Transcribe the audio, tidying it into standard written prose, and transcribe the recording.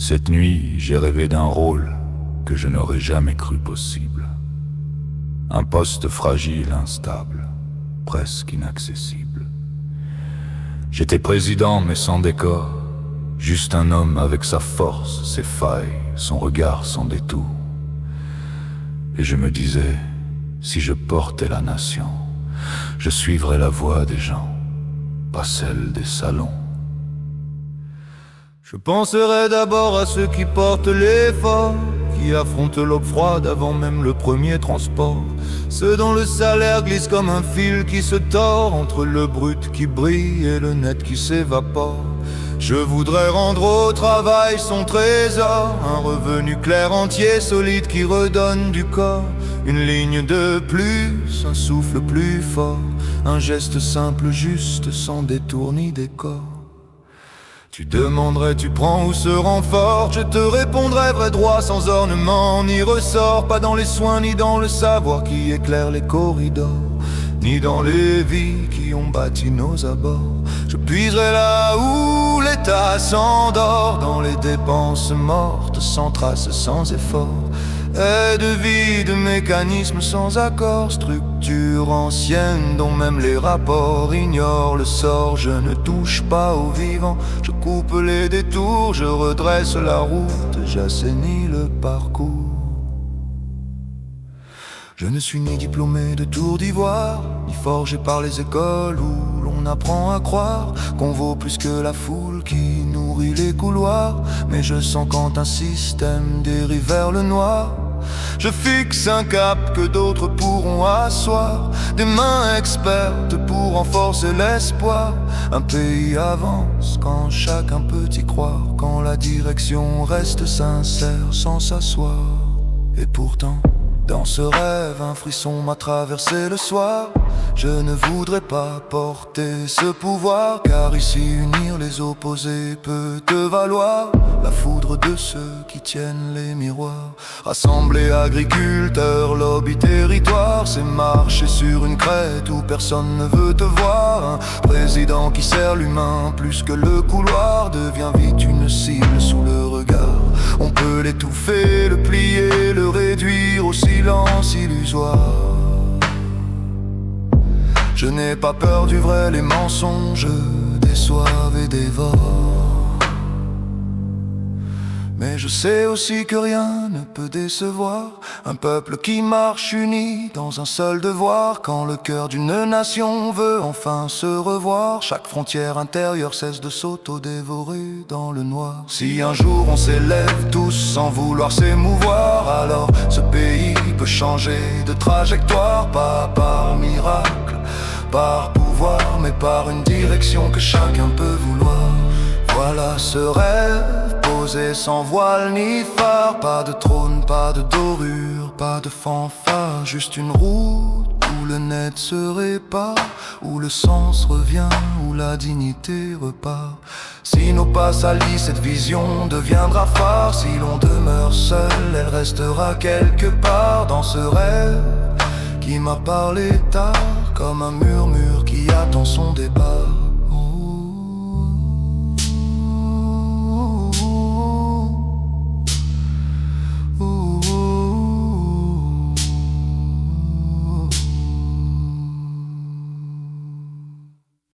Cette nuit, j'ai rêvé d'un rôle que je n'aurais jamais cru possible. Un poste fragile, instable, presque inaccessible. J'étais président mais sans décor, juste un homme avec sa force, ses failles, son regard sans détour. Et je me disais, si je portais la nation, je suivrais la voie des gens, pas celle des salons. Je penserai d'abord à ceux qui portent l'effort, qui affrontent l'aube froide avant même le premier transport. Ceux dont le salaire glisse comme un fil qui se tord entre le brut qui brille et le net qui s'évapore. Je voudrais rendre au travail son trésor, un revenu clair, entier, solide qui redonne du corps. Une ligne de plus, un souffle plus fort, un geste simple, juste, sans détour ni décor. Tu demanderais, tu prends ou ce renfort? Je te répondrai vrai droit, sans ornement ni ressort. Pas dans les soins ni dans le savoir qui éclaire les corridors, ni dans les vies qui ont bâti nos abords. Je puiserai là où l'État s'endort, dans les dépenses mortes, sans trace, sans effort. Et de vie, de mécanismes sans accord, structure ancienne dont même les rapports ignorent le sort. Je ne touche pas aux vivants, je coupe les détours, je redresse la route, j'assainis le parcours. Je ne suis ni diplômé de tour d'ivoire, ni forgé par les écoles où l'on apprend à croire qu'on vaut plus que la foule qui nourrit les couloirs. Mais je sens quand un système dérive vers le noir, je fixe un cap que d'autres pourront asseoir, des mains expertes pour renforcer l'espoir. Un pays avance quand chacun peut y croire, quand la direction reste sincère sans s'asseoir. Et pourtant, dans ce rêve, un frisson m'a traversé le soir. Je ne voudrais pas porter ce pouvoir, car ici unir les opposés peut te valoir la foudre de ceux qui tiennent les miroirs. Rassembler agriculteurs, lobby, territoire, c'est marcher sur une crête où personne ne veut te voir. Un président qui sert l'humain plus que le couloir devient vite une cible sous le regard. On peut l'étouffer, le plier, le réduire au silence illusoire. Je n'ai pas peur du vrai, les mensonges déçoivent et dévorent. Mais je sais aussi que rien ne peut décevoir un peuple qui marche uni dans un seul devoir. Quand le cœur d'une nation veut enfin se revoir, chaque frontière intérieure cesse de s'auto-dévorer dans le noir. Si un jour on s'élève tous sans vouloir s'émouvoir, alors ce pays peut changer de trajectoire, pas par miracle, par pouvoir, mais par une direction que chacun peut vouloir. Voilà ce rêve posé sans voile ni phare, pas de trône, pas de dorure, pas de fanfare, juste une route où le net se répare, où le sens revient, où la dignité repart. Si nos pas salissent, cette vision deviendra phare. Si l'on demeure seul, elle restera quelque part dans ce rêve qui m'a parlé tard, comme un murmure qui attend son départ.